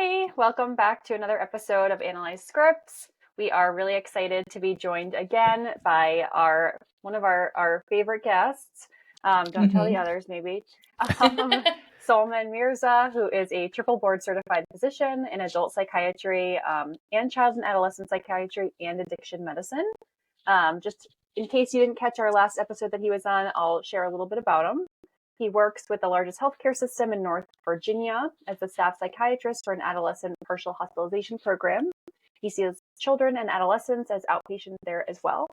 Hi, welcome back to another episode of Analyze Scripts. We are really excited to be joined again by one of our favorite guests. Don't tell the others, maybe. Sulman Mirza, who is a triple board certified physician in adult psychiatry and child and adolescent psychiatry and addiction medicine. Just in case you didn't catch our last episode that he was on, I'll share a little bit about him. He works with the largest healthcare system in North Virginia as a staff psychiatrist for an adolescent partial hospitalization program. He sees children and adolescents as outpatients there as well.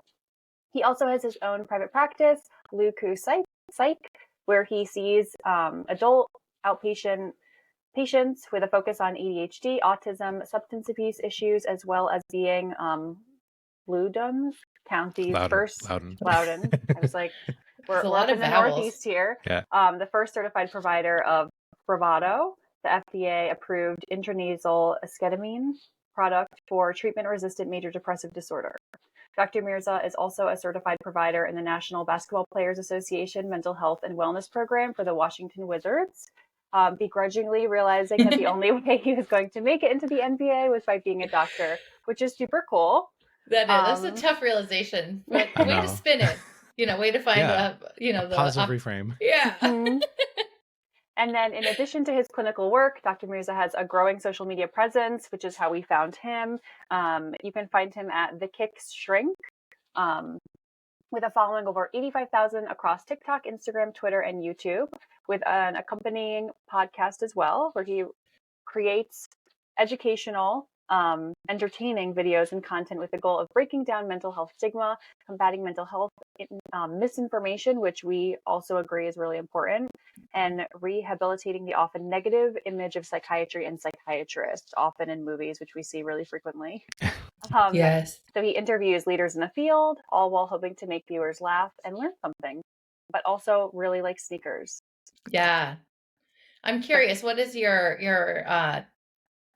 He also has his own private practice, Luku Psych, where he sees adult outpatient patients with a focus on ADHD, autism, substance abuse issues, as well as being Loudoun County's Loudoun. I was like, we're up in the Northeast here. Yeah. The first certified provider of Bravado, the FDA-approved intranasal esketamine product for treatment-resistant major depressive disorder. Dr. Mirza is also a certified provider in the National Basketball Players Association Mental Health and Wellness Program for the Washington Wizards, begrudgingly realizing that the only way he was going to make it into the NBA was by being a doctor, which is super cool. That's a tough realization, but way to spin it. Way to find the positive reframe. Yeah. And then in addition to his clinical work, Dr. Mirza has a growing social media presence, which is how we found him. You can find him at The Kicks Shrink, with a following over 85,000 across TikTok, Instagram, Twitter, and YouTube, with an accompanying podcast as well, where he creates educational, entertaining videos and content with the goal of breaking down mental health stigma, combating mental health misinformation, which we also agree is really important, and rehabilitating the often negative image of psychiatry and psychiatrists, often in movies, which we see really frequently. Yes. So he interviews leaders in the field, all while hoping to make viewers laugh and learn something, but also really like sneakers. Yeah. I'm curious, what is your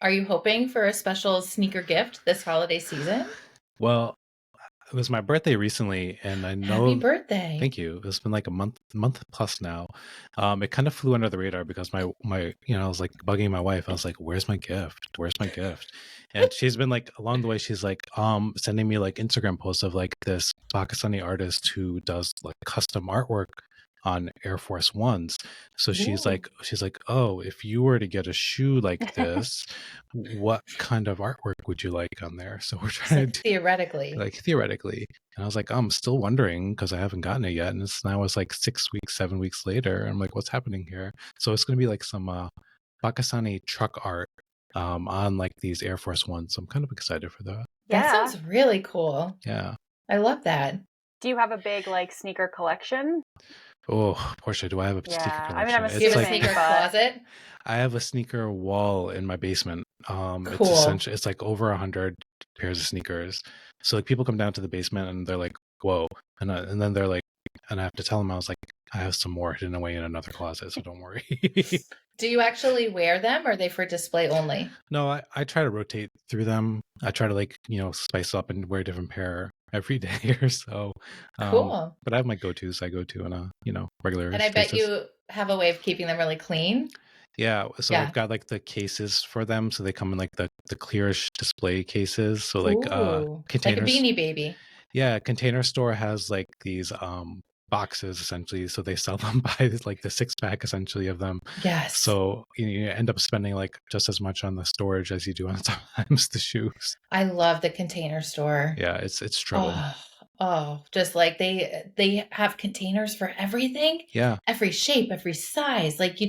are you hoping for a special sneaker gift this holiday season? Well, it was my birthday recently, and I know. Happy birthday! Thank you. It's been like a month plus now. It kind of flew under the radar because my I was like bugging my wife. I was like, "Where's my gift? Where's my gift?" And she's been like, along the way, she's like, sending me like Instagram posts of like this Pakistani artist who does like custom artwork on Air Force Ones. So she's like, oh, if you were to get a shoe like this, what kind of artwork would you like on there? So we're trying to theoretically. And I was like, I'm still wondering because I haven't gotten it yet. And now it's like 7 weeks later. I'm like, what's happening here? So it's going to be like some Pakistani truck art on like these Air Force Ones. So I'm kind of excited for that. That sounds really cool. Yeah. I love that. Do you have a big like sneaker collection? Oh, Portia, do I have a sneaker collection? I mean, I'm assuming a sneaker closet. I have a sneaker wall in my basement. Cool. It's essentially, it's like over 100 pairs of sneakers. So like people come down to the basement and they're like, whoa. And then they're like, and I have to tell them, I was like, I have some more hidden away in another closet, so don't worry. Do you actually wear them, or are they for display only? No, I try to rotate through them. I try to like, spice up and wear a different pair every day or so. Cool. But I have my go-tos I go to in a, regular And I bet you have a way of keeping them really clean. Yeah. So I've got like the cases for them. So they come in like the clearish display cases. So like containers. Like a Beanie Baby. Yeah. Container Store has like these boxes essentially. So they sell them by like the 6-pack essentially of them. Yes. So you end up spending like just as much on the storage as you do on sometimes the shoes. I love the Container Store. Yeah. It's trouble. Oh, just like they have containers for everything. Yeah. Every shape, every size. Like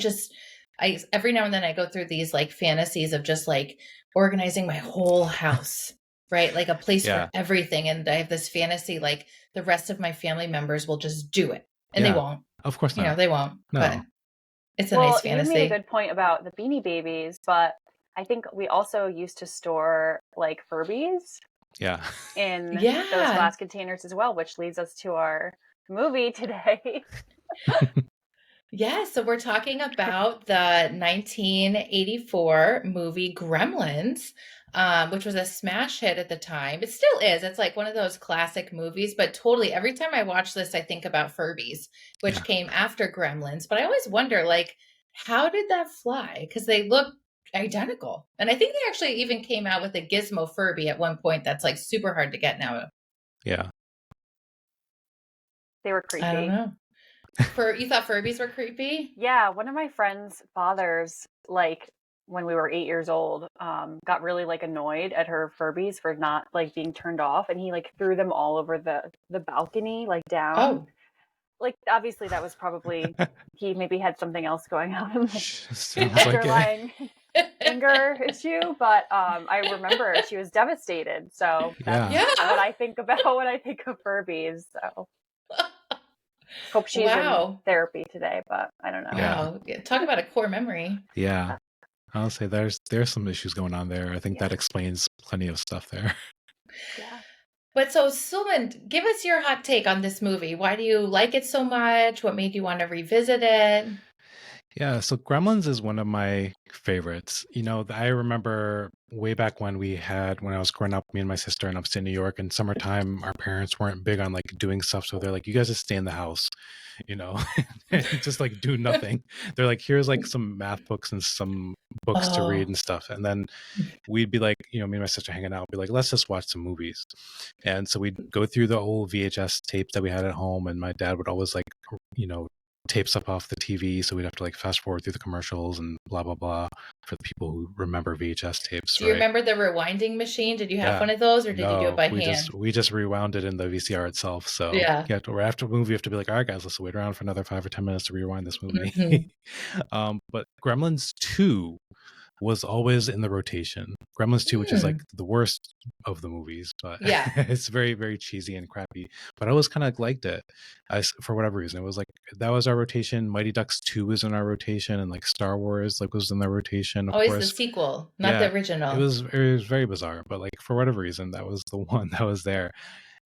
every now and then I go through these like fantasies of just like organizing my whole house, right? Like a place for everything. And I have this fantasy, like the rest of my family members will just do it. And they won't. Of course not. They won't. No. But it's a nice fantasy. You made a good point about the Beanie Babies, but I think we also used to store like Furbies. Yeah. In those glass containers as well, which leads us to our movie today. Yeah, so we're talking about the 1984 movie Gremlins, which was a smash hit at the time. It still is. It's like one of those classic movies, but totally every time I watch this, I think about Furbies, which came after Gremlins. But I always wonder, like, how did that fly? Because they look identical. And I think they actually even came out with a Gizmo Furby at one point that's like super hard to get now. Yeah. They were I don't creepy. know. You thought Furbies were creepy? Yeah, one of my friends' fathers, like when we were 8 years old, got really like annoyed at her Furbies for not like being turned off, and he like threw them all over the balcony, like down. Oh, Like obviously that was probably he maybe had something else going on, like Sounds like it. underlying anger issue. But I remember she was devastated. So that's Yeah. what I think about when I think of Furbies. So hope she's in therapy today, but I don't know. Wow. Talk about a core memory. Yeah. I'll say there's some issues going on there. I think that explains plenty of stuff there. Yeah. But so, Sulman, give us your hot take on this movie. Why do you like it so much? What made you want to revisit it? Yeah, so Gremlins is one of my favorites. You know, I remember way back when when I was growing up, me and my sister in upstate New York, in summertime, our parents weren't big on like doing stuff. So they're like, you guys just stay in the house, you know, and just like do nothing. They're like, here's like some math books and some books to read and stuff. And then we'd be like, you know, me and my sister hanging out, be like, let's just watch some movies. And so we'd go through the old VHS tapes that we had at home. And my dad would always like, you know, tape stuff off the TV, so we'd have to like fast forward through the commercials and blah blah blah for the people who remember VHS tapes. Do you remember the rewinding machine? Did you have one of those, or did you do it by hand? We just rewound it in the VCR itself. So yeah, after a movie, you have to be like, all right, guys, let's wait around for another 5 or 10 minutes to rewind this movie. But Gremlins 2 was always in the rotation. Gremlins 2, which is like the worst of the movies, but it's very, very cheesy and crappy. But I always kind of liked it for whatever reason. It was like, that was our rotation. Mighty Ducks 2 was in our rotation, and like Star Wars like was in the rotation. Of always course. The sequel, not the original. It was very bizarre, but like for whatever reason, that was the one that was there.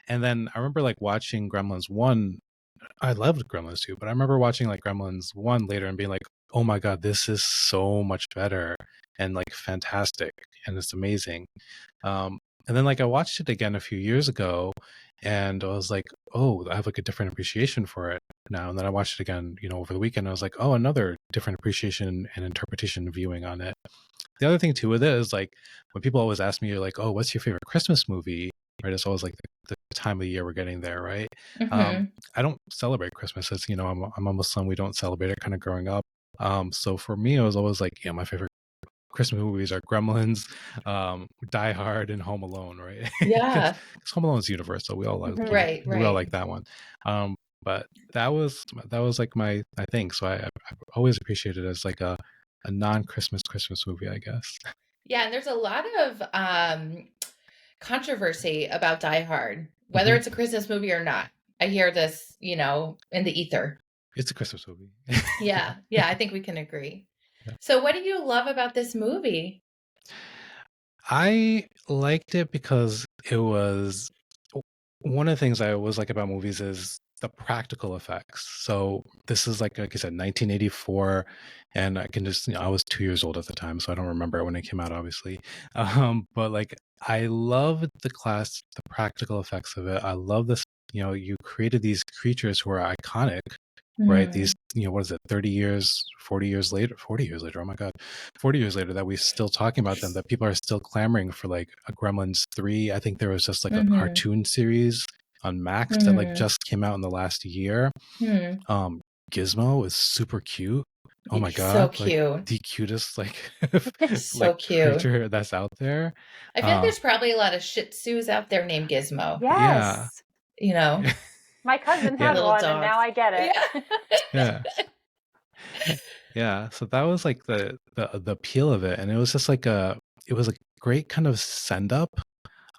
And then I remember like watching Gremlins 1. I loved Gremlins 2, but I remember watching like Gremlins 1 later and being like, oh my God, this is so much better and like fantastic, and it's amazing. And then like I watched it again a few years ago, and I was like, oh, I have like a different appreciation for it now. And then I watched it again, you know, over the weekend. I was like, oh, another different appreciation and interpretation viewing on it. The other thing too with it is like when people always ask me, like, oh, what's your favorite Christmas movie? Right? It's always like the time of the year we're getting there, right? I don't celebrate Christmas. It's, you know, I'm a Muslim. We don't celebrate it kind of growing up. So for me, it was always like, yeah, my favorite Christmas movies are Gremlins, Die Hard, and Home Alone, right? Yeah. Because Home Alone is universal. We all like we all like that one. But that was like my thing. So I always appreciated it as like a non-Christmas movie, I guess. Yeah, and there's a lot of controversy about Die Hard, whether it's a Christmas movie or not. I hear this, you know, in the ether. It's a Christmas movie. Yeah, I think we can agree. Yeah. So what do you love about this movie? I liked it because it was one of the things I always like about movies is the practical effects. So this is like I said, 1984, and I can just, you know, I was 2 years old at the time, so I don't remember it when it came out, obviously. But like I love the practical effects of it. I love this, you know, you created these creatures who are iconic, right? These, you know, what is it, 40 years later, oh my God, 40 years later that we're still talking about them, that people are still clamoring for like a Gremlins 3. I think there was just like a cartoon series on Max that like just came out in the last year. Gizmo is super cute. Oh my God. So cute. Like, the cutest like, so like, cute creature that's out there. I feel like there's probably a lot of Shih Tzus out there named Gizmo. Yes. Yeah. You know. My cousin had one, and now I get it. Yeah. Yeah. So that was like the appeal of it, and it was just like it was a great kind of send up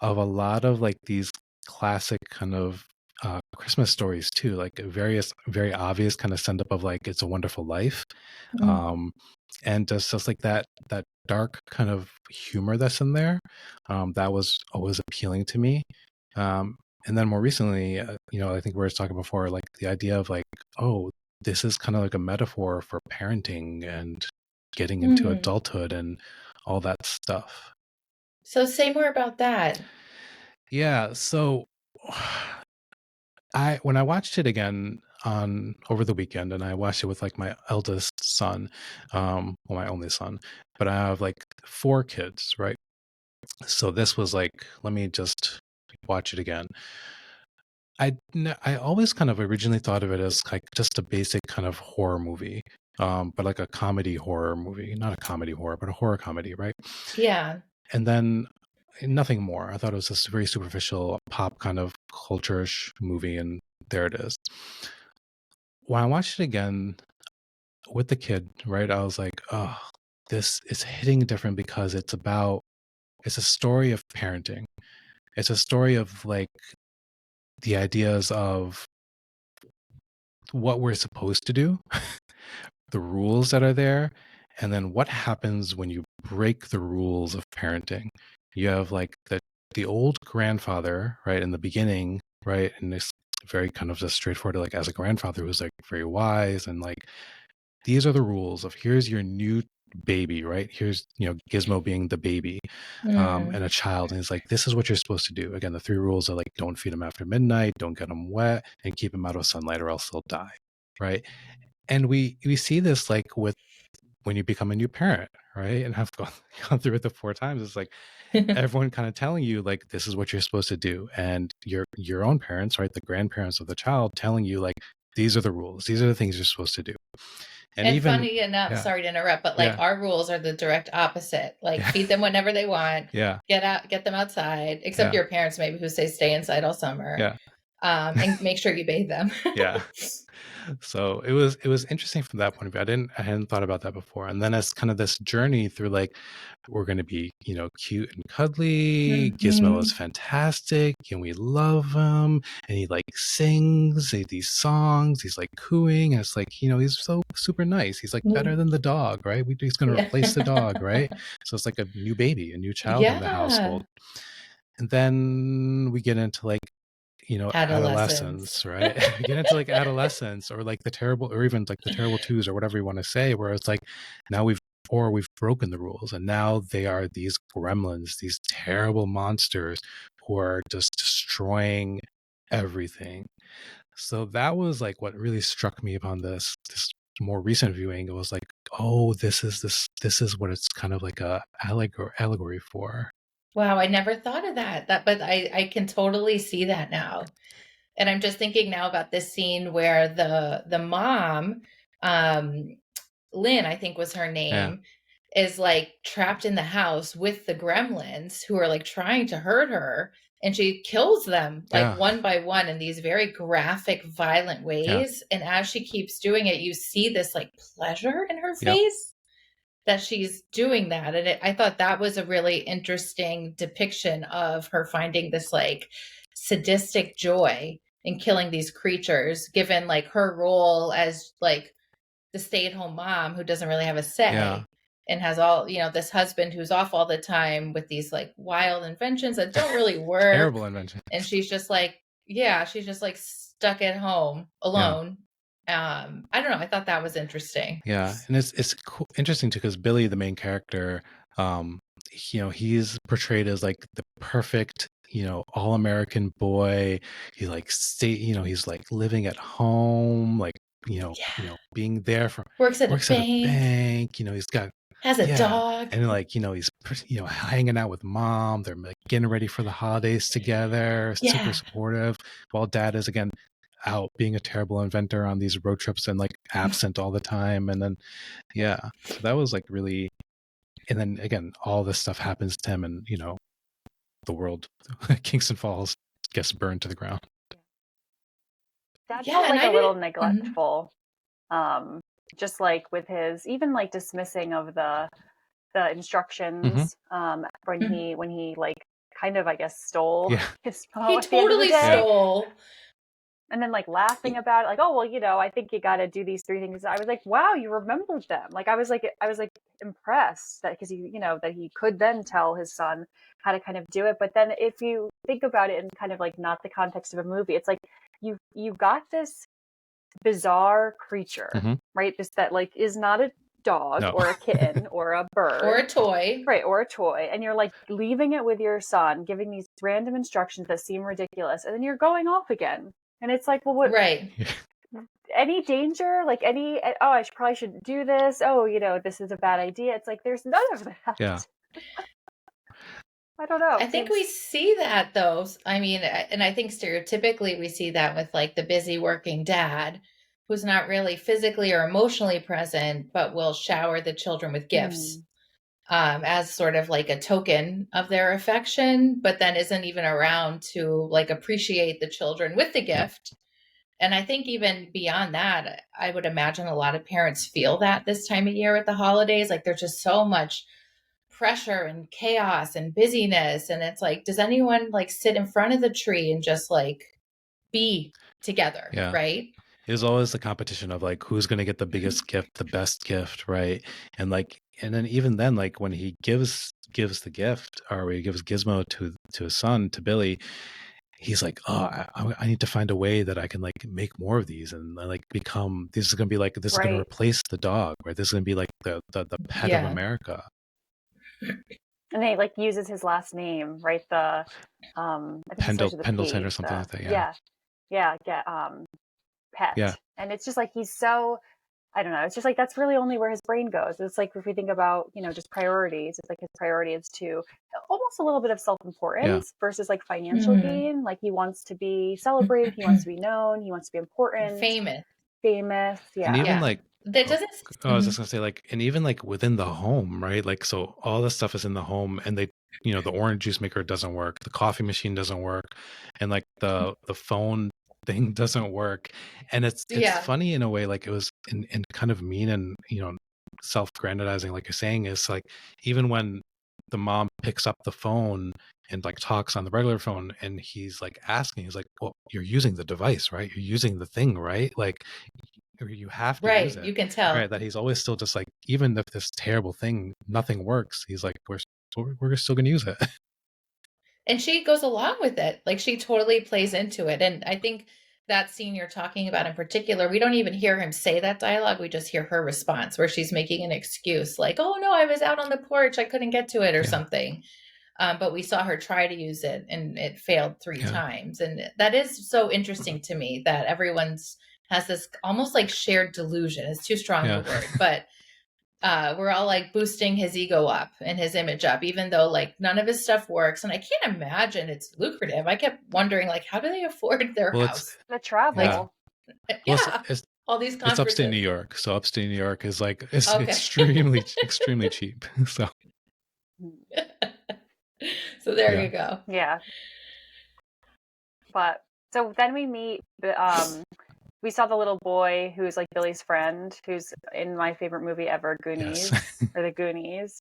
of a lot of like these classic kind of Christmas stories too, like various very obvious kind of send up of like It's a Wonderful Life, and just like that dark kind of humor that's in there, that was always appealing to me. And then more recently, you know, I think we were talking before, like the idea of like, oh, this is kind of like a metaphor for parenting and getting into adulthood and all that stuff. So say more about that. Yeah. So when I watched it again over the weekend, and I watched it with like my eldest son, well, my only son, but I have like 4 kids, right? So this was like, let me just watch it again. I always kind of originally thought of it as like just a basic kind of horror movie, but like a comedy horror movie, not a comedy horror, but a horror comedy, right? Yeah. And then nothing more. I thought it was just a very superficial pop kind of culture-ish movie, and there it is. When I watched it again with the kid, right, I was like, oh, this is hitting different because it's a story of parenting. It's a story of like the ideas of what we're supposed to do, the rules that are there, and then what happens when you break the rules of parenting. You have like the old grandfather, right, in the beginning, right, and it's very kind of just straightforward, like as a grandfather who's like very wise and like these are the rules of here's your new baby, right? Here's, Gizmo being the baby, and a child. And it's like, this is what you're supposed to do. Again, the 3 rules are like, don't feed them after midnight, don't get them wet, and keep them out of sunlight or else they'll die. Right. And we see this like with when you become a new parent, right? And I've gone through it the 4 times. It's like everyone kind of telling you like, this is what you're supposed to do. And your own parents, right? The grandparents of the child telling you like, these are the rules. These are the things you're supposed to do. And even funny enough, yeah, sorry to interrupt, but like yeah, our rules are the direct opposite. Like yeah, feed them whenever they want, yeah, get them outside, except yeah, your parents maybe who say stay inside all summer. yeah, And make sure you bathe them. yeah. So it was interesting from that point of view. I hadn't thought about that before. And then as kind of this journey through like we're going to be, cute and cuddly. Gizmo is fantastic and we love him. And he like sings these songs. He's like cooing. And it's like, he's so super nice. He's like better than the dog, right? He's going to replace the dog, right? So it's like a new baby, a new child in the household. And then we get into like, adolescence, right? We get into like adolescence or like or even like the terrible twos or whatever you want to say, where it's like now we've broken the rules and now they are these gremlins, these terrible monsters who are just destroying everything. So that was like what really struck me upon this more recent viewing. It was like, oh, this is what it's kind of like a allegory for. Wow, I never thought of that. But I can totally see that now. And I'm just thinking now about this scene where the mom, Lynn, I think was her name, is like trapped in the house with the gremlins who are like trying to hurt her. And she kills them like one by one in these very graphic, violent ways. And as she keeps doing it, you see this like pleasure in her face that she's doing that. And I thought that was a really interesting depiction of her finding this like sadistic joy in killing these creatures, given like her role as like the stay-at-home mom who doesn't really have a say and has all, this husband who's off all the time with these like wild inventions that don't really work. Terrible invention. And she's just like, stuck at home alone. I don't know. I thought that was interesting. Yeah. And it's interesting too, because Billy, the main character, he's portrayed as like the perfect, all-American boy. He like he's like living at home, like, being there for works at a bank. He's got has a dog. And like, he's, hanging out with mom. They're like getting ready for the holidays together, super supportive, while dad is again out being a terrible inventor on these road trips and like absent all the time. And then so that was like really, and then again all this stuff happens to him and the world Kingston Falls gets burned to the ground. That felt like a little neglectful. Just like with his even like dismissing of the instructions when he like kind of I guess stole his phone. He totally stole. And then like laughing about it, like, oh well, I think you got to do these 3 things. I was like, wow, you remembered them. Like I was like impressed that because that he could then tell his son how to kind of do it. But then if you think about it in kind of like not the context of a movie, it's like you got this bizarre creature, right? This that like is not a dog or a kitten or a bird or a toy, right? Or a toy, and you're like leaving it with your son, giving these random instructions that seem ridiculous, and then you're going off again. And it's like, well, what? Right. any danger, like any, oh, I probably shouldn't do this. Oh, this is a bad idea. It's like there's none of that. Yeah. I don't know. I think we see that though. I mean, and I think stereotypically we see that with like the busy working dad who's not really physically or emotionally present, but will shower the children with gifts as sort of like a token of their affection, but then isn't even around to like appreciate the children with the gift. And I think even beyond that, I would imagine a lot of parents feel that this time of year at the holidays, like there's just so much pressure and chaos and busyness. And it's like, does anyone like sit in front of the tree and just like be together? Yeah. Right. It's always the competition of like who's going to get the biggest gift, the best gift, right? And then even then, like when he gives the gift, or he gives Gizmo to his son, to Billy, he's like, oh, I need to find a way that I can like make more of these and like become. This is going to be like this is going to replace the dog, right? This is going to be like the pet of America. And they like uses his last name, right? The Pendleton or something like that. Yeah. Pet. Yeah. And it's just like he's so, I don't know. It's just like that's really only where his brain goes. It's like if we think about just priorities, it's like his priority is to almost a little bit of self-importance versus like financial gain. Like he wants to be celebrated, he wants to be known, he wants to be important, famous. Yeah. And even like that doesn't. I was just gonna say like, and even like within the home, right? Like so all this stuff is in the home, and they the orange juice maker doesn't work, the coffee machine doesn't work, and like the phone thing doesn't work. And it's funny in a way, like it was in kind of mean and self-grandizing, like you're saying, is like even when the mom picks up the phone and like talks on the regular phone, and he's like asking, he's like, well, you're using the device, right? You're using the thing, right? Like you have to use it. You can tell, right? That he's always still just like, even if this terrible thing, nothing works, he's like, we're still gonna use it. And she goes along with it. Like she totally plays into it. And I think that scene you're talking about in particular, we don't even hear him say that dialogue. We just hear her response where she's making an excuse like, oh no, I was out on the porch, I couldn't get to it or something. But we saw her try to use it and it failed 3 times. And that is so interesting to me that everyone's has this almost like shared delusion. It's too strong of a word, but we're all like boosting his ego up and his image up, even though like none of his stuff works. And I can't imagine it's lucrative. I kept wondering like, how do they afford their house? The travel. All these conferences. It's upstate New York. So upstate New York is like, it's extremely, extremely cheap. So there you go. Yeah. But so then we meet we saw the little boy who's like Billy's friend, who's in my favorite movie ever, Goonies, or The Goonies,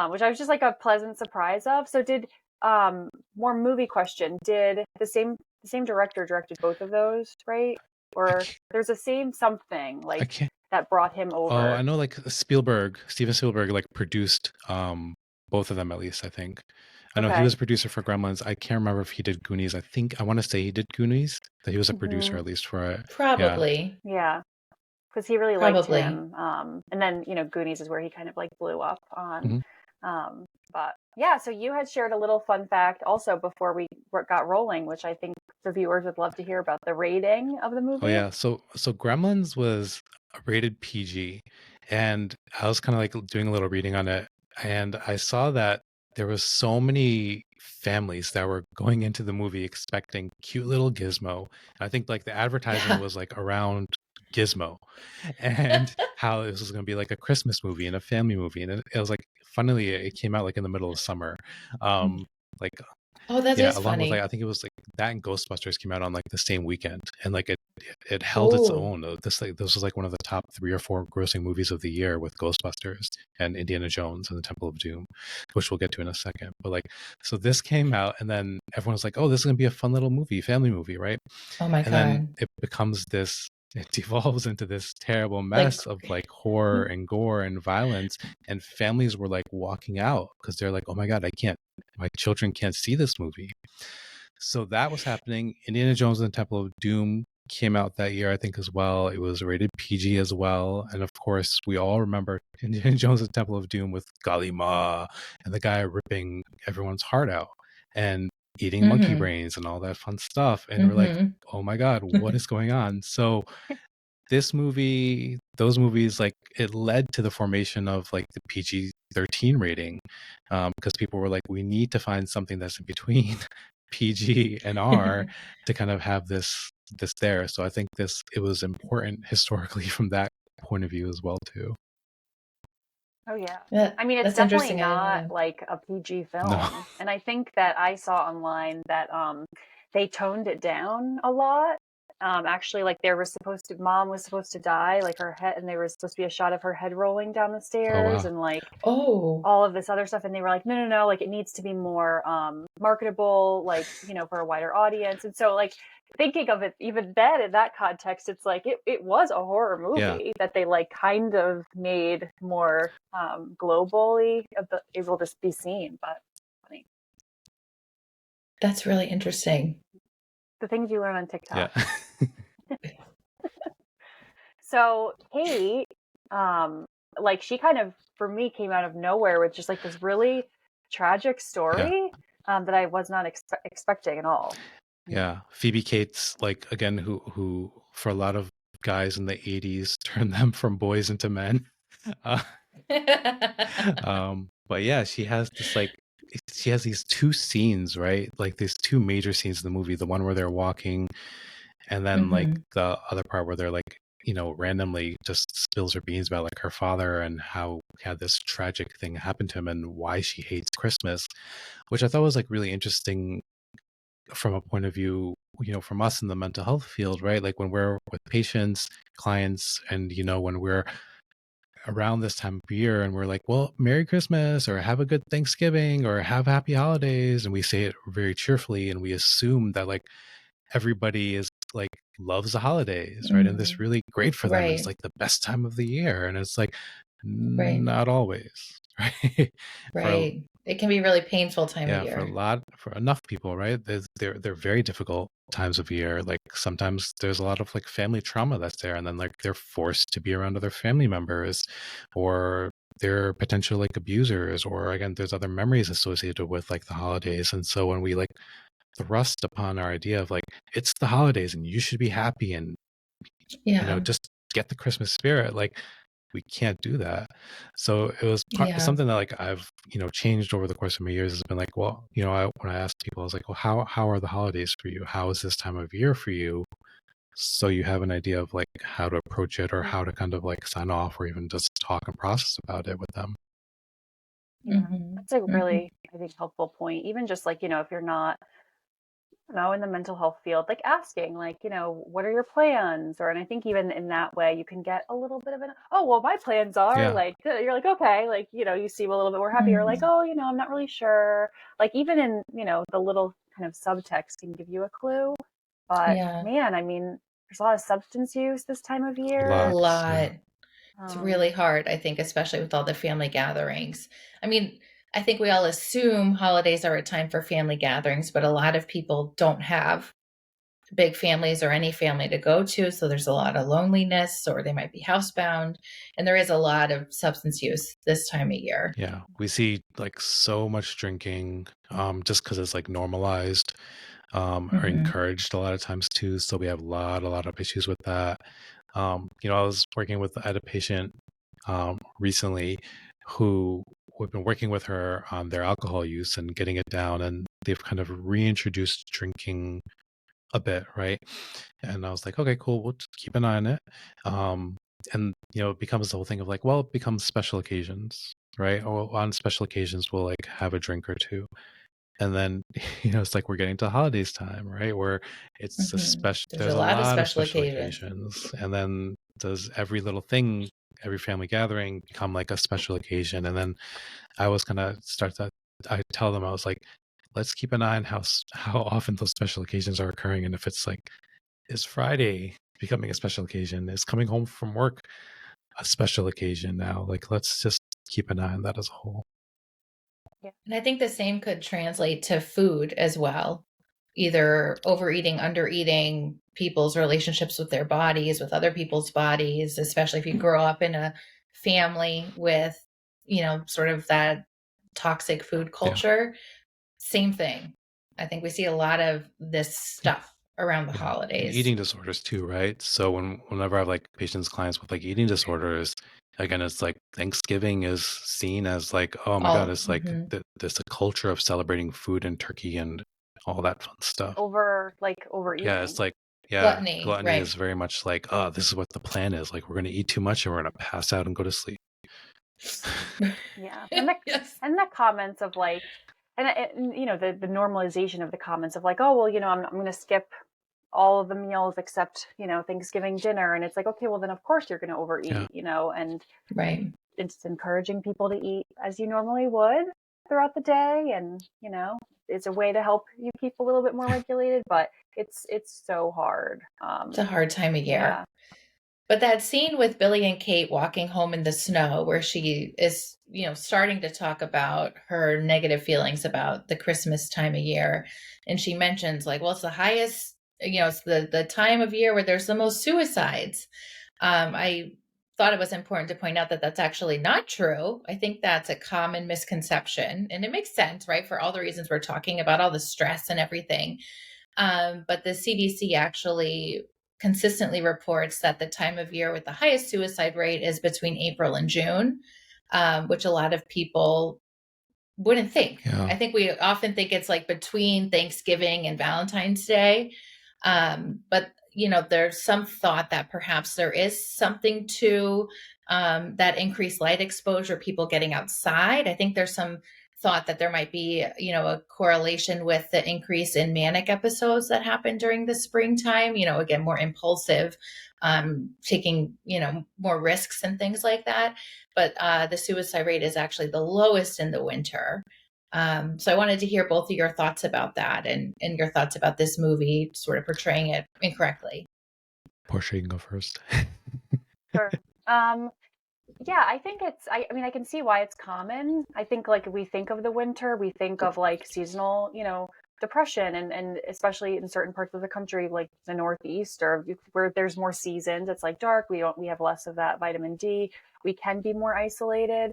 which I was just like a pleasant surprise of. So did more movie question? Did the same director directed both of those, right? Or there's the same something like that brought him over? Oh, I know, like Steven Spielberg, like produced both of them at least. I think. I know he was a producer for Gremlins. I can't remember if he did Goonies. I want to say he did Goonies. That he was a producer at least for it. Probably. Yeah. Because he really liked him. And then, Goonies is where he kind of like blew up on. But yeah, so you had shared a little fun fact also before we got rolling, which I think the viewers would love to hear about the rating of the movie. Oh yeah. So Gremlins was rated PG, and I was kind of like doing a little reading on it, and I saw that there was so many families that were going into the movie expecting cute little Gizmo. And I think like the advertising was like around Gizmo and how this was going to be like a Christmas movie and a family movie. And it was like, funnily, it came out like in the middle of summer. Like, oh, that is along funny. with like, I think it was like that and Ghostbusters came out on like the same weekend, and like it held its own. This was like one of the top 3 or 4 grossing movies of the year, with Ghostbusters and Indiana Jones and the Temple of Doom, which we'll get to in a second. But like, so this came out, and then everyone was like, "Oh, this is gonna be a fun little movie, family movie, right?" Oh my god! And then it becomes this. It devolves into this terrible mess of like horror and gore and violence, and families were like walking out because they're like, "Oh my god, my children can't see this movie." So that was happening. Indiana Jones and the Temple of Doom came out that year, I think, as well. It was rated PG as well. And of course, we all remember Indiana Jones and the Temple of Doom with Galima and the guy ripping everyone's heart out and eating monkey brains and all that fun stuff. And we're like, oh my God, what is going on? So this movie, those movies, like it led to the formation of like the PG-13 rating, because people were like, we need to find something that's in between PG and R to kind of have this there. So I think it was important historically from that point of view as well too. Oh yeah. Yeah, I mean, it's that's definitely interesting. I didn't know not that. like a PG film. No. And I think that I saw online that they toned it down a lot. Actually, like mom was supposed to die, like her head, and there was supposed to be a shot of her head rolling down the Oh stairs wow. and like Oh, all of this other stuff. And they were like, no, like it needs to be more marketable, like, for a wider audience. And so like thinking of it even then in that context, it's like it was a horror movie that they like kind of made more globally able to be seen. But funny. that's really interesting. The things you learn on TikTok. Yeah. So Kate, like she kind of for me came out of nowhere with just like this really tragic story that I was not expecting at all. Yeah, Phoebe Cates, like again, who for a lot of guys in the '80s turned them from boys into men. Uh, but yeah, she has these two scenes, right? Like these two major scenes in the movie. The one where they're walking, and then like the other part where they're like, randomly just spills her beans about like her father and how he had this tragic thing happen to him and why she hates Christmas, which I thought was like really interesting from a point of view, from us in the mental health field, right? Like when we're with patients, clients, and, when we're around this time of year and we're like, well, Merry Christmas or have a good Thanksgiving or have happy holidays. And we say it very cheerfully and we assume that like everybody is like loves the holidays, right? And this really great for them. It's Right. like the best time of the year. And it's like, Right. not always, right? Right. It can be a really painful time of year. For enough people, right? They're very difficult times of year. Like sometimes there's a lot of like family trauma that's there, and then like they're forced to be around other family members, or they're potential like abusers, or again, there's other memories associated with like the holidays. And so when we like thrust upon our idea of like it's the holidays and you should be happy and just get the Christmas spirit, like we can't do that. So it was something that like I've changed over the course of my years. Has been like, well, when I ask people, I was like, well, how are the holidays for you? How is this time of year for you? So you have an idea of like how to approach it or how to kind of like sign off or even just talk and process about it with them. Yeah, that's a really, I think, helpful point. Even just like, if you're not, in the mental health field, like asking, like, what are your plans? And I think even in that way, you can get a little bit of oh, well, my plans are like, you're like, okay, like, you seem a little bit more happy. You're like, oh, I'm not really sure. Like even in, the little kind of subtext can give you a clue. But man, I mean, there's a lot of substance use this time of year. A lot. It's really hard, I think, especially with all the family gatherings. I mean, I think we all assume holidays are a time for family gatherings, but a lot of people don't have big families or any family to go to. So there's a lot of loneliness, or they might be housebound. And there is a lot of substance use this time of year. Yeah. We see like so much drinking just because it's like normalized or encouraged a lot of times too. So we have a lot of issues with that. I was working with a patient recently who we've been working with her on their alcohol use and getting it down, and they've kind of reintroduced drinking a bit, right? And I was like, okay, cool, we'll just keep an eye on it. And it becomes the whole thing of like, well, it becomes special occasions, right? Or on special occasions we'll like have a drink or two. And then it's like we're getting to holidays time, right? Where it's there's a lot of special occasions. And then does every little thing, every family gathering become like a special occasion? And then I was gonna I tell them, I was like, let's keep an eye on how often those special occasions are occurring. And if it's like, is Friday becoming a special occasion? Is coming home from work a special occasion now? Like, let's just keep an eye on that as a whole. Yeah. And I think the same could translate to food as well. Either overeating, undereating, people's relationships with their bodies, with other people's bodies, especially if you grow up in a family with, sort of that toxic food culture. Same thing. I think we see a lot of this stuff around the And holidays. eating disorders too, right? So whenever I have like patients, clients with like eating disorders, again, it's like Thanksgiving is seen as like, oh my God, All it's like this a culture of celebrating food and turkey and all that fun stuff. Overeating. It's like, yeah, gluttony, gluttony right? is very much like, oh, this is what the plan is. Like, we're going to eat too much and we're going to pass out and go to sleep. Yeah. Yes. And the comments of like, and you know, the normalization of the comments of like, oh, well, you know, I'm going to skip all of the meals except, you know, Thanksgiving dinner. And it's like, okay, well, then of course you're going to overeat, Yeah. you know, and Right. it's encouraging people to eat as you normally would throughout the day. And, you know, it's a way to help you keep a little bit more regulated, but it's so hard. It's a hard time of year. Yeah. But that scene with Billy and Kate walking home in the snow, where she is, you know, starting to talk about her negative feelings about the Christmas time of year. And she mentions like, well, it's the highest, you know, it's the time of year where there's the most suicides. I thought it was important to point out that that's actually not true. I think that's a common misconception, and it makes sense, right? For all the reasons we're talking about, all the stress and everything. But the CDC actually consistently reports that the time of year with the highest suicide rate is between April and June, which a lot of people wouldn't think. Yeah. I think we often think it's like between Thanksgiving and Valentine's Day. But, you know, there's some thought that perhaps there is something to that increased light exposure, people getting outside. I think there's some thought that there might be, you know, a correlation with the increase in manic episodes that happen during the springtime, you know, again, more impulsive, taking, you know, more risks and things like that. But the suicide rate is actually the lowest in the winter. So I wanted to hear both of your thoughts about that and your thoughts about this movie sort of portraying it incorrectly. Portia, you can go first. Sure. Yeah, I think I mean, I can see why it's common. I think like we think of the winter, we think of like seasonal, you know, depression and especially in certain parts of the country, like the Northeast or where there's more seasons, it's like dark. We have less of that vitamin D. We can be more isolated,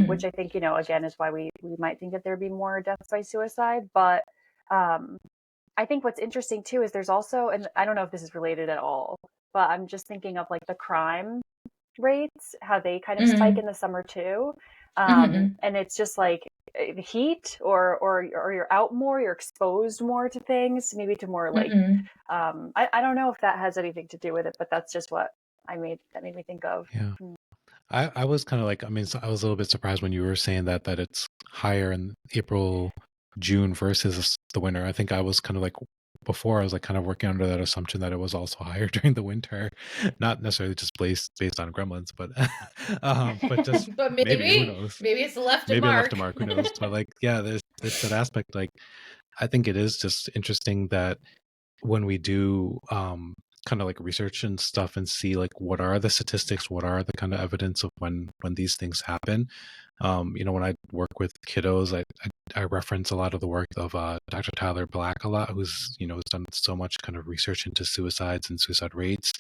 which I think, you know, again, is why we might think that there'd be more deaths by suicide. But I think what's interesting too is there's also, and I don't know if this is related at all, but I'm just thinking of like the crime rates, how they kind of spike in the summer too. And it's just like the heat or you're out more, you're exposed more to things, maybe to more like, I don't know if that has anything to do with it, but that's just what that made me think of. Yeah. I was kind of like, I mean, I was a little bit surprised when you were saying that it's higher in April, June versus the winter. I think I was kind of like, before I was like kind of working under that assumption that it was also higher during the winter, not necessarily just based on Gremlins, but just but maybe, who knows? Maybe it's left a Maybe mark. I left a mark, who knows? But like, yeah, there's that aspect. Like, I think it is just interesting that when we do kind of like research and stuff and see like what are the statistics, what are the kind of evidence of when these things happen. You know, when I work with kiddos, I reference a lot of the work of Dr. Tyler Black a lot, who's, you know, has done so much kind of research into suicides and suicide rates.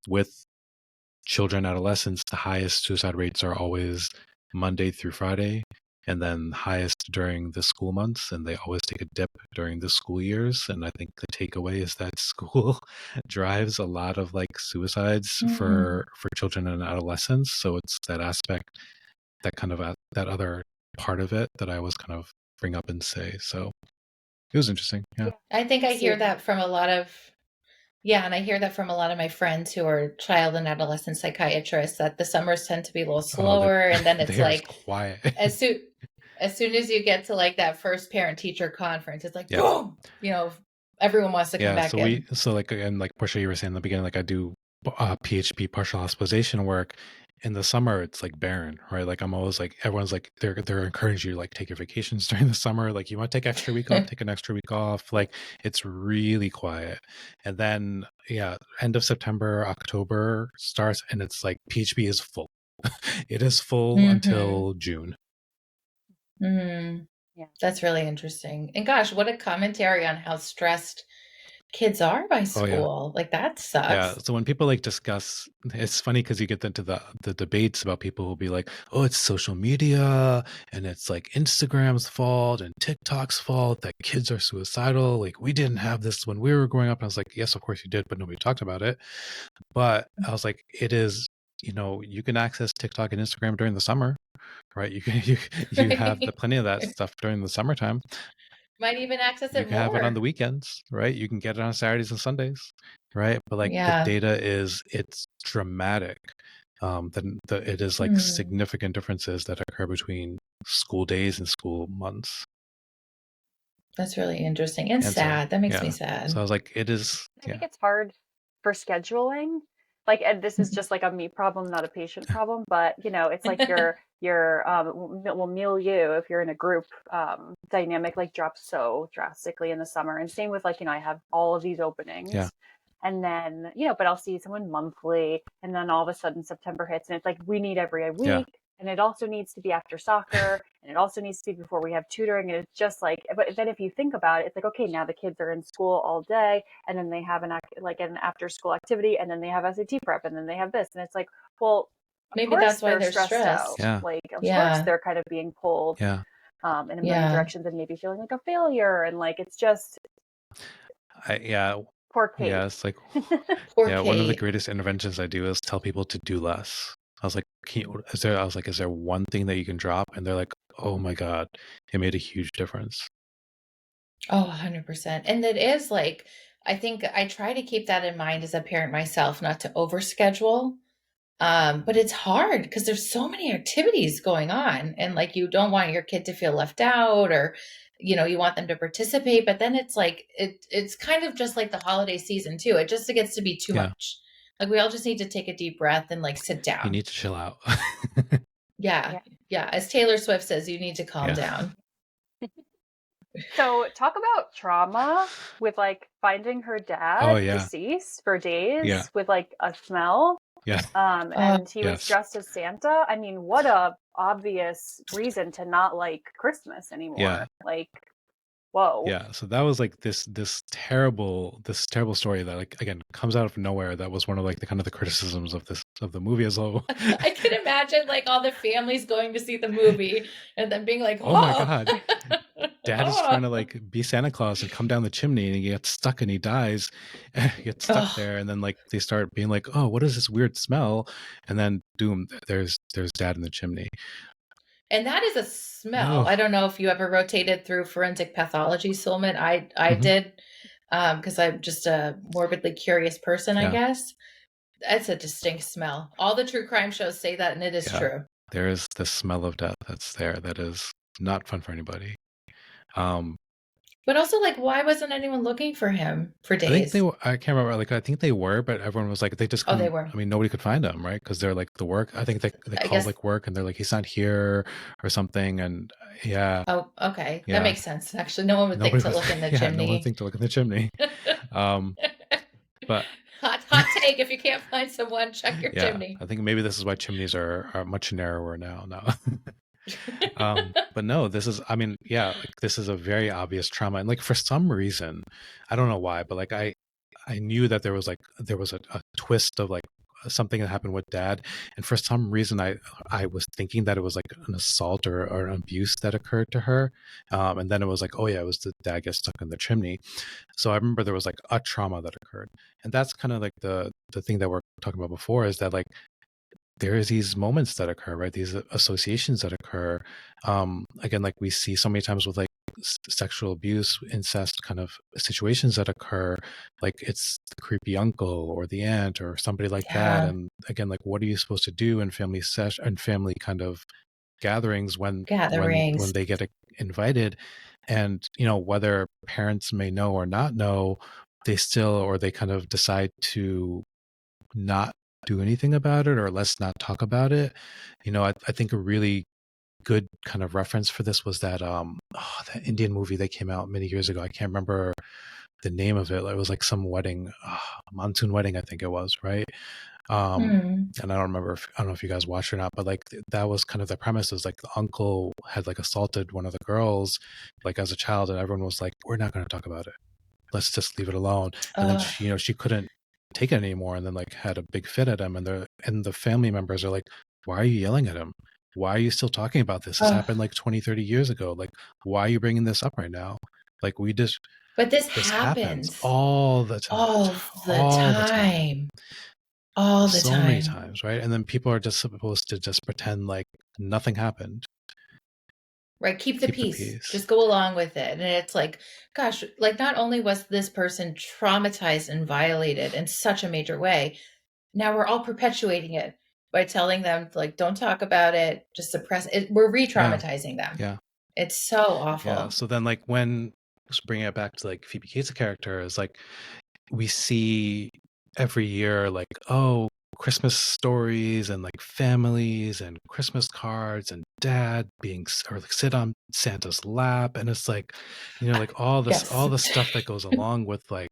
With children, adolescents, the highest suicide rates are always Monday through Friday, and then highest during the school months, and they always take a dip during the school years. And I think the takeaway is that school drives a lot of like suicides for children and adolescents. So it's that aspect, that kind of that other part of it that I always kind of bring up and say. So it was interesting. Yeah. I think I hear that from a lot of and I hear that from a lot of my friends who are child and adolescent psychiatrists, that the summers tend to be a little slower, and then it's like quiet. as soon as you get to like that first parent teacher conference, it's like boom, you know, everyone wants to come back in. So like, again, like Portia, you were saying in the beginning, like I do PHP, partial hospitalization work. In the summer, it's like barren, right? Like I'm always like, everyone's like, they're encouraging you to like take your vacations during the summer. Like, you want to take extra week off, take an extra week off. Like, it's really quiet. And then, end of September, October starts, and it's like PHP is full. It is full until June. Yeah, that's really interesting. And gosh, what a commentary on how stressed kids are by Oh yeah. school. Like that Yeah. sucks. So when people like discuss, it's funny because you get into the debates about people who'll be like, oh, it's social media and it's like Instagram's fault and TikTok's fault that kids are suicidal. Like we didn't have this when we were growing up. And I was like, yes, of course you did, but nobody talked about it. But I was like, it is, you can access TikTok and Instagram during the summer, right? You have Right? plenty of that stuff during the summertime. Might even access You it can have it on the more. weekends, right? You can get it on Saturdays and Sundays, right? But like the Yeah. data it's dramatic. It is like Hmm. significant differences that occur between school days and school months. That's really interesting and And so, sad. That makes me yeah. So sad. I was like, it is, I think yeah. it's hard for scheduling. Like, and this is just like a me problem, not a patient problem, but it's like your milieu, if you're in a group dynamic, like drops so drastically in the summer. And same with like, I have all of these openings. Yeah. And then, but I'll see someone monthly, and then all of a sudden September hits, and it's like we need every week. Yeah. And it also needs to be after soccer, and it also needs to be before we have tutoring. And it's just like, but then if you think about it, it's like, okay, now the kids are in school all day, and then they have an after school activity, and then they have SAT prep, and then they have this, and it's like, well, of Maybe course that's why they're stressed out. stressed. Yeah. Like, of course Yeah. they're kind of being pulled Yeah. in a million Yeah. directions, and maybe feeling like a failure, and like it's just Yeah. poor Kate. Yeah. It's like, Poor yeah, one of the Kate. greatest interventions I do is tell people to do less. I was like, is there one thing that you can drop? And they're like, oh my God, it made a huge difference. Oh, 100%. And it is like, I think I try to keep that in mind as a parent myself, not to overschedule. But it's hard because there's so many activities going on, and like you don't want your kid to feel left out, or you want them to participate, but then it's like it's kind of just like the holiday season too. It just gets to be too Yeah. much. Like we all just need to take a deep breath and like sit You down. need to chill out. Yeah. As Taylor Swift says, you need to calm Yeah. down. So talk about trauma with like finding her dad deceased for days with like a smell. Yeah. And he was Yes. dressed as Santa. I mean, what a obvious reason to not like Christmas anymore. Yeah. Like, whoa. Yeah. So that was like this terrible story that like again comes out of nowhere. That was one of like the kind of the criticisms of the movie as a whole. I can imagine like all the families going to see the movie and then being like, oh my God, Dad is trying to like be Santa Claus and come down the chimney, and he gets stuck and he dies. He gets stuck there, and then like they start being like, oh, what is this weird smell? And then doom, there's Dad in the chimney. And that is a smell. No. I don't know if you ever rotated through forensic pathology, Sulman. I did, because I'm just a morbidly curious person, I guess. That's a distinct smell. All the true crime shows say that, and it is true. There is the smell of death that's there. That is not fun for anybody. But also, like, why wasn't anyone looking for him for days? I think they were. I can't remember. Like, I think they were, but everyone was like, they just. Oh, they were. I mean, nobody could find him, right? Because they're like the work. I think they called like work, and they're like, he's not here or something, and yeah. Oh, okay, that makes sense. Actually, no one would think to look in the chimney. No one would think to look in the chimney. But hot take: if you can't find someone, check your chimney. I think maybe this is why chimneys are much narrower now. But no, this is, I mean, like, this is a very obvious trauma. And like, for some reason, I don't know why, but like, I knew that there was a twist of like something that happened with Dad. And for some reason, I was thinking that it was like an assault or an abuse that occurred to her. And then it was like, oh yeah, it was the Dad gets stuck in the chimney. So I remember there was like a trauma that occurred. And that's kind of like the thing that we're talking about before, is that like, there is these moments that occur, right? These associations that occur. Again, like we see so many times with like sexual abuse, incest kind of situations that occur, like it's the creepy uncle or the aunt or somebody like that. And again, like, what are you supposed to do in family and family kind of gatherings when they get invited? And, whether parents may know or not know, they kind of decide to not do anything about it, or let's not talk about it. I think a really good kind of reference for this was that that Indian movie that came out many years ago. I can't remember the name of it. It was like some wedding, monsoon wedding, I think it was, right? And I don't know if you guys watched it or not, but like that was kind of the premise. Is like the uncle had like assaulted one of the girls like as a child, and everyone was like, we're not going to talk about it. let's just leave it alone. And then she couldn't take it anymore, and then like had a big fit at him, and the family members are like, why are you yelling at him? Why are you still talking about this? This happened like 20, 30 years ago. Like, why are you bringing this up right now? Like, but this happens happens all the time. all the time. So many times, right? And then people are just supposed to just pretend like nothing happened. Right. Keep the peace. Just go along with it. And it's like, gosh, like not only was this person traumatized and violated in such a major way, now we're all perpetuating it by telling them like, don't talk about it, just suppress it. We're re-traumatizing them. Yeah. It's so awful. Yeah. So then like just bringing it back to like Phoebe Cates' character is like, we see every year like, oh, Christmas stories and like families and Christmas cards and dad or like sit on Santa's lap, and it's like, like all this all the stuff that goes along with like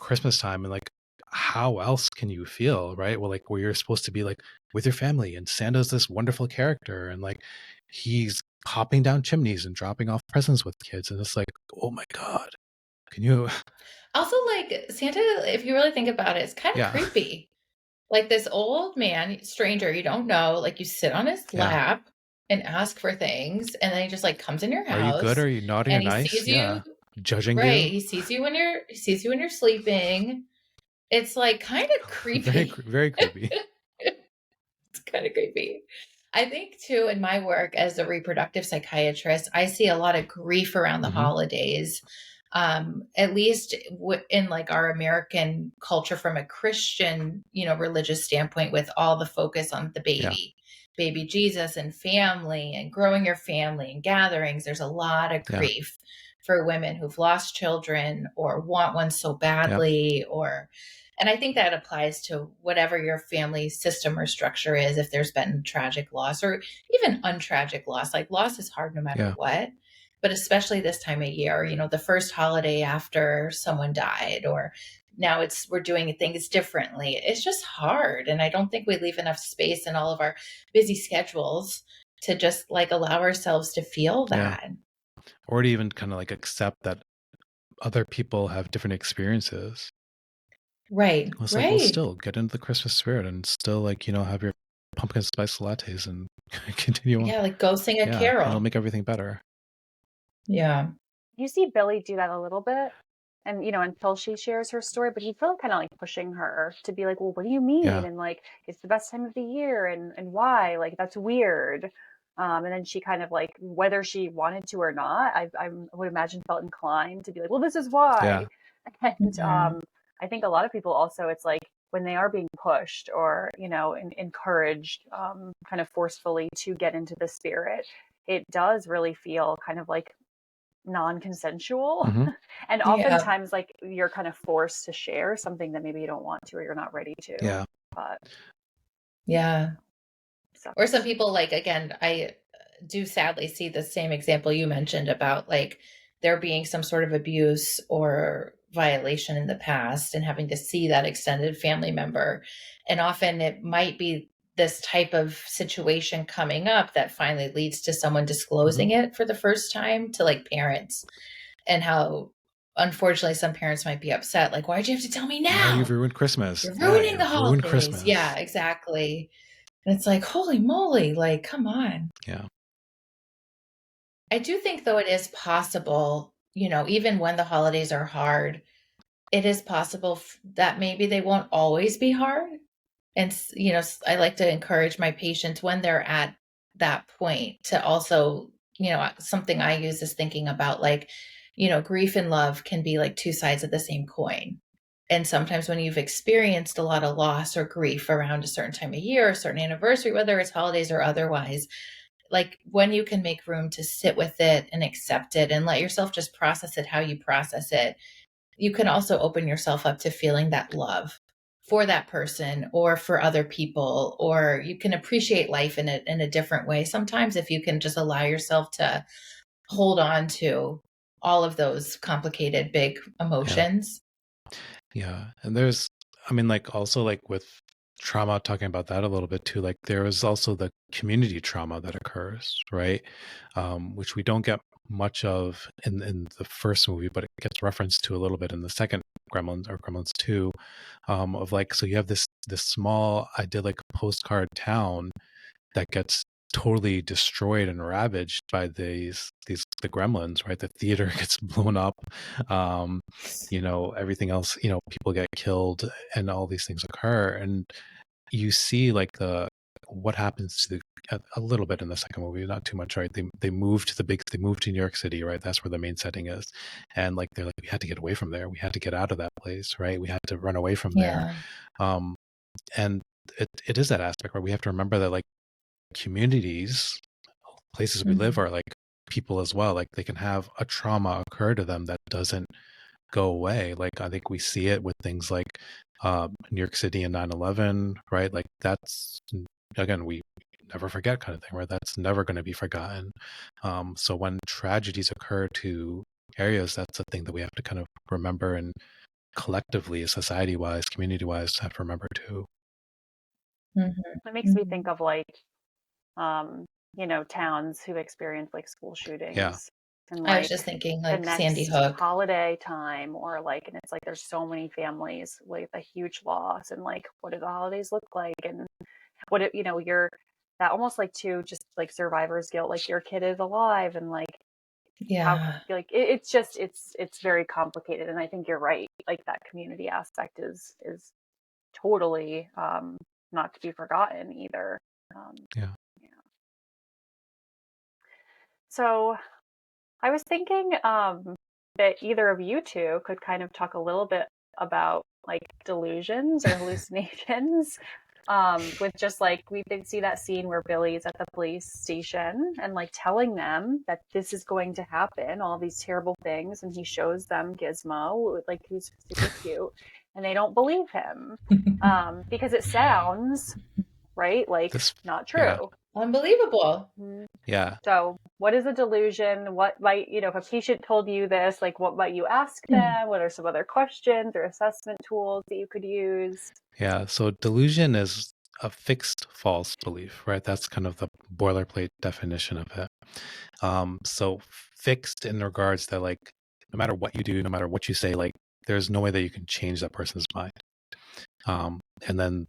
Christmas time, and like how else can you feel, right? Well, like where you're supposed to be like with your family, and Santa's this wonderful character, and like he's hopping down chimneys and dropping off presents with kids, and it's like, oh my god, can you also like Santa, if you really think about it, it's kind of creepy. Like this old man, stranger you don't know, like you sit on his lap and ask for things, and then he just like comes in your house. Are you good? Are you naughty or nice? Sees you, judging right. you. He sees you when you're sleeping. It's like kind of creepy. Very, very creepy. It's kind of creepy. I think too, in my work as a reproductive psychiatrist, I see a lot of grief around the holidays. At least in like our American culture from a Christian, religious standpoint, with all the focus on the baby Jesus and family and growing your family and gatherings. There's a lot of grief for women who've lost children or want one so badly, and I think that applies to whatever your family system or structure is. If there's been tragic loss or even untragic loss, like loss is hard no matter what. But especially this time of year, the first holiday after someone died, or now we're doing things differently. It's just hard. And I don't think we leave enough space in all of our busy schedules to just like allow ourselves to feel that. Or to even kind of like accept that other people have different experiences. Right. It's like, well, still get into the Christmas spirit and still like, have your pumpkin spice lattes and continue on. Yeah, like go sing a carol. It'll make everything better. Yeah. You see Billy do that a little bit, and until she shares her story, but he's really kind of like pushing her to be like, well, what do you mean? And like, it's the best time of the year, and why? Like, that's weird. And then she kind of like, whether she wanted to or not, I would imagine felt inclined to be like, well, this is why. And I think a lot of people also, it's like when they are being pushed or encouraged kind of forcefully to get into the spirit, it does really feel kind of like non-consensual. And oftentimes like you're kind of forced to share something that maybe you don't want to or you're not ready to. But or some people, like, again, I do sadly see the same example you mentioned about like there being some sort of abuse or violation in the past and having to see that extended family member, and often it might be this type of situation coming up that finally leads to someone disclosing it for the first time to like parents, and how unfortunately some parents might be upset. Like, why'd you have to tell me now? You've ruined Christmas. You're ruining the holidays. Yeah, exactly. And it's like, holy moly, like, come on. Yeah. I do think though it is possible, even when the holidays are hard, it is possible that maybe they won't always be hard. And, I like to encourage my patients when they're at that point to also, something I use is thinking about like, grief and love can be like two sides of the same coin. And sometimes when you've experienced a lot of loss or grief around a certain time of year, a certain anniversary, whether it's holidays or otherwise, like when you can make room to sit with it and accept it and let yourself just process it how you process it, you can also open yourself up to feeling that love for that person or for other people, or you can appreciate life in a different way. Sometimes if you can just allow yourself to hold on to all of those complicated, big emotions. Yeah. And there's, like also like with trauma, talking about that a little bit too, like there is also the community trauma that occurs, right? Which we don't get much of in the first movie, but it gets referenced to a little bit in the second Gremlins or Gremlins 2, of like, so you have this small idyllic postcard town that gets totally destroyed and ravaged by the gremlins, right? The theater gets blown up, everything else, people get killed and all these things occur. And you see like what happens to a little bit in the second movie, not too much, right? They moved to New York City, right? That's where the main setting is. And like, they're like, we had to get away from there. We had to get out of that place, right? We had to run away from there. And it is that aspect, right? We have to remember that like communities, places we live are like people as well. Like they can have a trauma occur to them that doesn't go away. Like I think we see it with things like New York City and 9/11, right? Like that's, again, we never forget kind of thing, right? That's never going to be forgotten. So when tragedies occur to areas, that's a thing that we have to kind of remember, and collectively, society-wise, community-wise, have to remember too. It makes me think of like, towns who experience like school shootings. And I was just thinking like Sandy Hook, holiday time, or like, and it's like there's so many families with a huge loss, and like, what do the holidays look like, and what it, you're that almost like too, just like survivor's guilt, like your kid is alive, and like, how, like it's just it's very complicated, and I think you're right. Like that community aspect is totally not to be forgotten either. Yeah. So I was thinking that either of you two could kind of talk a little bit about like delusions or hallucinations. With just like, we did see that scene where Billy is at the police station and like telling them that this is going to happen, all these terrible things, and he shows them Gizmo, like who's super cute, and they don't believe him because it sounds right, like not true. Yeah. Unbelievable. Yeah. So what is a delusion? What might, if a patient told you this, like what might you ask them? What are some other questions or assessment tools that you could use? Yeah. So delusion is a fixed false belief, right? That's kind of the boilerplate definition of it. So fixed in regards that like, no matter what you do, no matter what you say, like there's no way that you can change that person's mind. And then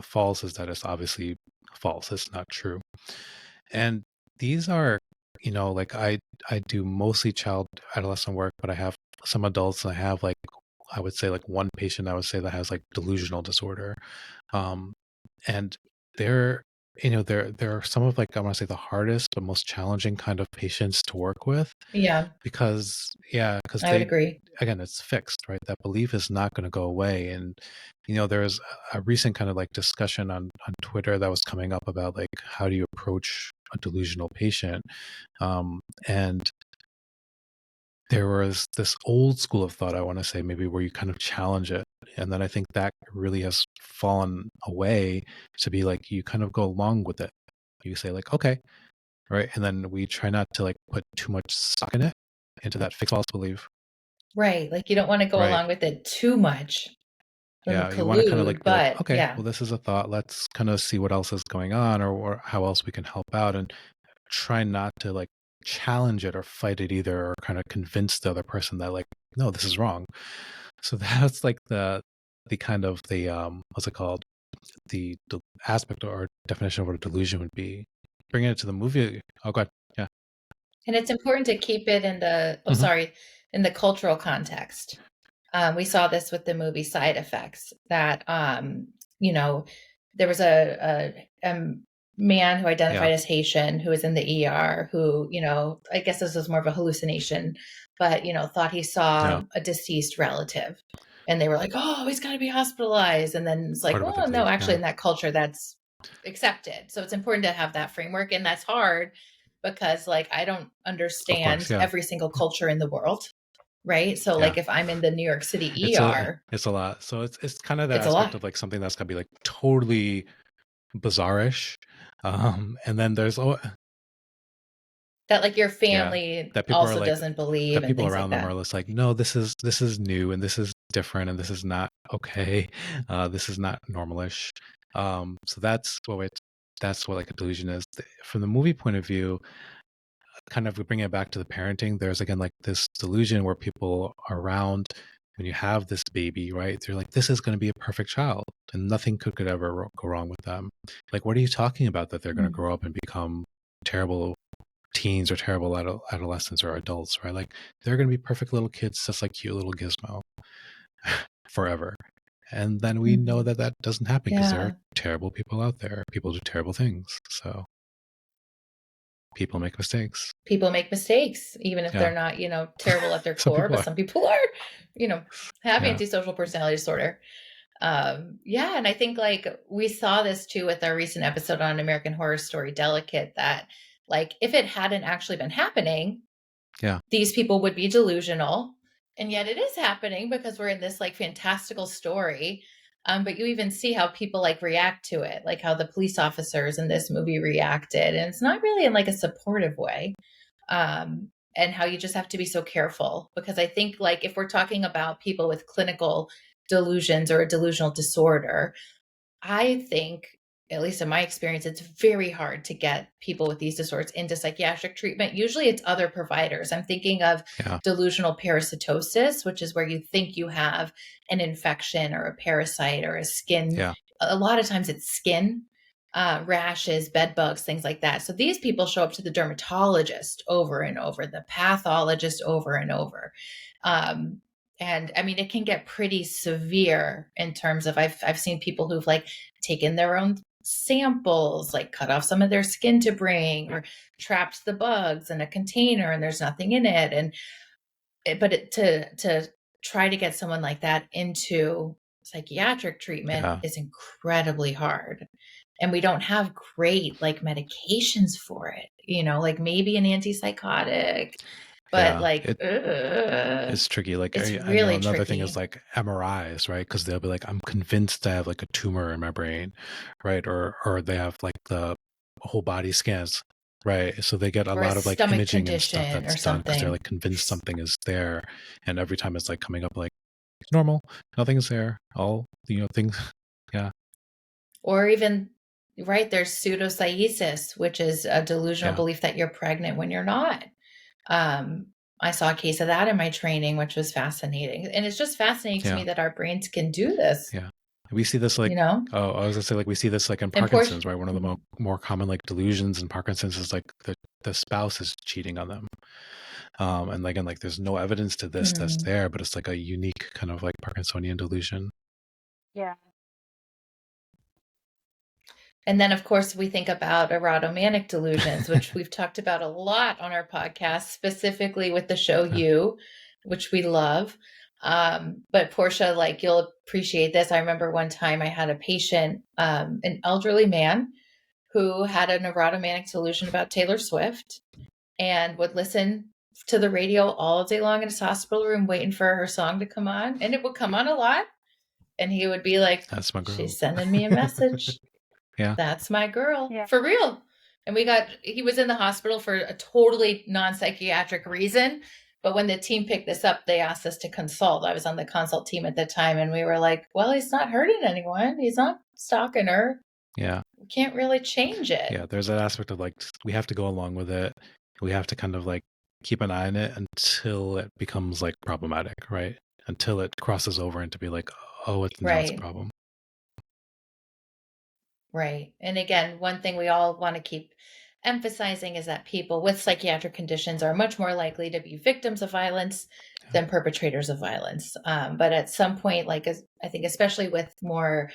false is that it's obviously false. It's not true. And these are, like I do mostly child adolescent work, but I have some adults, and I have like, I would say like one patient I would say that has like delusional disorder. And they're, there are some of like, I want to say the hardest but most challenging kind of patients to work with. Because I would agree. Again, it's fixed, right? That belief is not going to go away. And, there's a recent kind of like discussion on Twitter that was coming up about like, how do you approach a delusional patient? And there was this old school of thought, I want to say, maybe where you kind of challenge it. And then I think that really has fallen away to be like, you kind of go along with it. You say like, okay, right? And then we try not to like put too much stock in it, into that fixed false belief. Right. Like you don't want to go along with it too much. Yeah, you want to kind of like be like, okay, well, this is a thought. Let's kind of see what else is going on, or how else we can help out, and try not to like challenge it or fight it either, or kind of convince the other person that like, no, this is wrong. So that's like the kind of the what's it called, the aspect or definition of what a delusion would be. Bringing it to the movie. Oh god, yeah. And it's important to keep it in the in the cultural context. We saw this with the movie Side Effects, that there was a man who identified as Haitian who was in the ER who, I guess this was more of a hallucination, but, thought he saw a deceased relative. And they were like, oh, he's got to be hospitalized. And then it's like, oh, no, actually in that culture, that's accepted. So it's important to have that framework. And that's hard because like, I don't understand every single culture in the world. Right. So like if I'm in the New York City ER, it's a lot. So it's kind of that aspect of like something that's gonna be like totally bizarrish. And then there's that like your family that people also doesn't believe, that people and around like them are just like, no, this is new, and this is different, and this is not okay. This is not normalish. So that's what like a delusion is. From the movie point of view, kind of bring it back to the parenting, there's again like this delusion where people are around when you have this baby, right? They're like, this is going to be a perfect child and nothing could ever go wrong with them. Like, what are you talking about that they're going to grow up and become terrible teens or terrible adolescents or adults, right? Like, they're going to be perfect little kids, just like cute little Gizmo forever. And then we know that that doesn't happen because there are terrible people out there. People do terrible things. So people make mistakes. People make mistakes, even if they're not, terrible at their core, but some people are, have antisocial personality disorder. And I think like we saw this too with our recent episode on American Horror Story Delicate, that like if it hadn't actually been happening, these people would be delusional. And yet it is happening because we're in this like fantastical story. But you even see how people like react to it, like how the police officers in this movie reacted. And it's not really in like a supportive way. And how you just have to be so careful, because I think like if we're talking about people with clinical delusions or a delusional disorder, I think, at least in my experience, it's very hard to get people with these disorders into psychiatric treatment. Usually it's other providers. I'm thinking of delusional parasitosis, which is where you think you have an infection or a parasite or a skin. A lot of times it's skin, rashes, bed bugs, things like that. So these people show up to the dermatologist over and over, the pathologist over and over. And I mean, it can get pretty severe in terms of I've seen people who've like taken their own samples, like cut off some of their skin to bring, or trapped the bugs in a container and there's nothing in it. To try to get someone like that into psychiatric treatment is incredibly hard. And we don't have great like medications for it, like maybe an antipsychotic. But it's tricky. Like it's I really know another tricky. thing is like MRIs, right? Because they'll be like, I'm convinced I have like a tumor in my brain, right? Or they have like the whole body scans, right? So they get a lot of like imaging and stuff that's done because they're like convinced something is there, and every time it's like coming up like normal, nothing's there. All things, Or even there's pseudocyesis, which is a delusional belief that you're pregnant when you're not. I saw a case of that in my training, which was fascinating. And it's just fascinating to me that our brains can do this. Yeah. We see this like, I was gonna say like we see this like in Parkinson's, right? One of the more common like delusions in Parkinson's is like the spouse is cheating on them. And like, there's no evidence to this that's there, but it's like a unique kind of like Parkinsonian delusion. Yeah. And then, of course, we think about erotomanic delusions, which we've talked about a lot on our podcast, specifically with the show You, which we love. But Portia, like you'll appreciate this. I remember one time I had a patient, an elderly man who had an erotomanic delusion about Taylor Swift and would listen to the radio all day long in his hospital room waiting for her song to come on. And it would come on a lot. And he would be like, that's my girl. She's sending me a message. That's my girl. For real. And he was in the hospital for a totally non-psychiatric reason. But when the team picked this up, they asked us to consult. I was on the consult team at the time, and we were like, well, he's not hurting anyone. He's not stalking her. Yeah. We can't really change it. Yeah. There's that aspect of like, we have to go along with it. We have to kind of like keep an eye on it until it becomes like problematic, right? Until it crosses over into be like, oh, it's now it's a problem. Right. And again, one thing we all want to keep emphasizing is that people with psychiatric conditions are much more likely to be victims of violence than perpetrators of violence. But at some point, like I think especially with more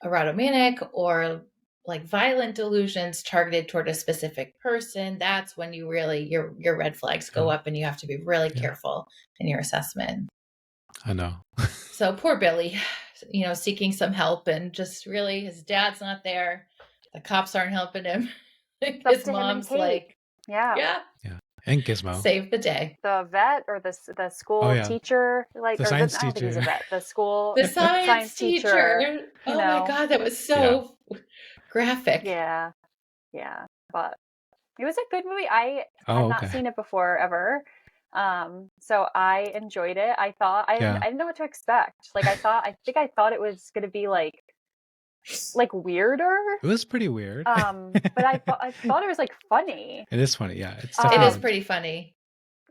erotomanic or like violent delusions targeted toward a specific person, that's when you really, your red flags go up and you have to be really careful in your assessment. I know. So poor Billy, seeking some help, and just really his dad's not there. The cops aren't helping him. His mom's like, yeah. And Gizmo save the day. The vet or the school teacher, like the science teacher. I don't think he's a vet. The school the science teacher. Oh my God, that was so graphic. Yeah, but it was a good movie. I had not seen it before ever. So I enjoyed it. I thought I didn't know what to expect. Like I thought it was going to be like like weirder. It was pretty weird. But I thought it was like funny. It is funny, yeah. It's It definitely is pretty funny.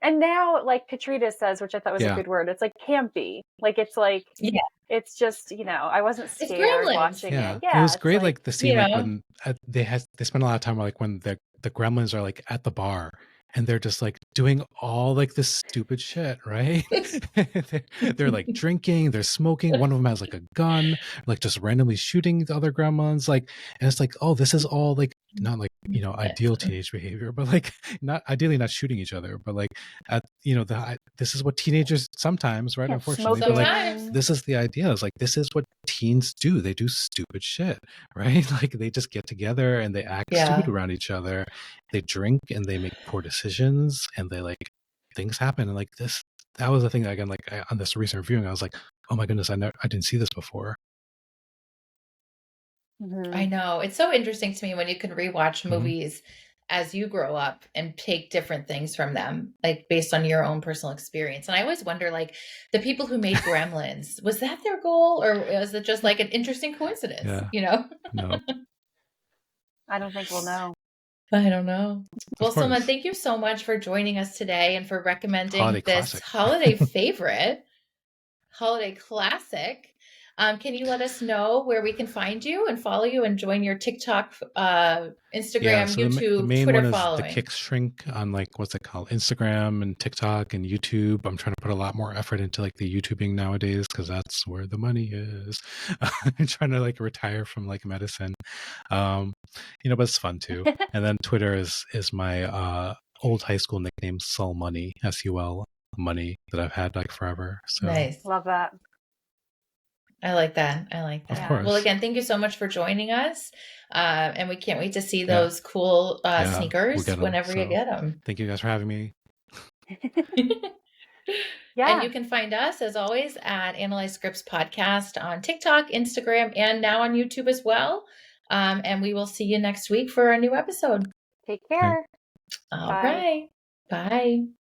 And now, like Katrina says, which I thought was a good word, it's like campy. Like it's like, Yeah. it's just, you know, I wasn't It's scared Gremlins. watching yeah. it. Yeah, It was it's great, like the scene, you like know? when they spend a lot of time like when the Gremlins are like at the bar and they're just like doing all like this stupid shit, right? they're like drinking, they're smoking. One of them has like a gun, like just randomly shooting the other Gremlins. Like, and it's like, oh, this is all like not like, you know, ideal teenage behavior, but like not ideally not shooting each other, but like at, you know, this is what teenagers sometimes, right? Yeah, Unfortunately, but like Sometimes. this is the idea. Is like this is what teens do. They do stupid shit, right? Like they just get together and they act stupid around each other. They drink and they make poor decisions and they like things happen. And like this, that was the thing that, again, like on this recent viewing, I was like, oh my goodness, I didn't see this before. I know. It's so interesting to me when you can rewatch movies as you grow up and take different things from them, like based on your own personal experience. And I always wonder, like, the people who made Gremlins, was that their goal, or was it just like an interesting coincidence? Yeah. You know? No. I don't think we'll know. I don't know. Well, course. Sulman, thank you so much for joining us today and for recommending Holiday this classic. holiday favorite, holiday classic. Can you let us know where we can find you and follow you and join your TikTok, Instagram, YouTube, the main Twitter one is following? the Kick Shrink on like what's it called, Instagram and TikTok and YouTube. I'm trying to put a lot more effort into like the YouTubing nowadays because that's where the money is. I'm trying to like retire from like medicine, you know, but it's fun too. And then Twitter is my old high school nickname, Sul Money, SUL Money, that I've had like forever. So Nice. Love that. I like that. I like that. Of course. Well, again, thank you so much for joining us. And we can't wait to see those cool sneakers whenever you get them. Thank you guys for having me. And you can find us, as always, at Analyze Scripts Podcast on TikTok, Instagram, and now on YouTube as well. And we will see you next week for a new episode. Take care. All right. Bye.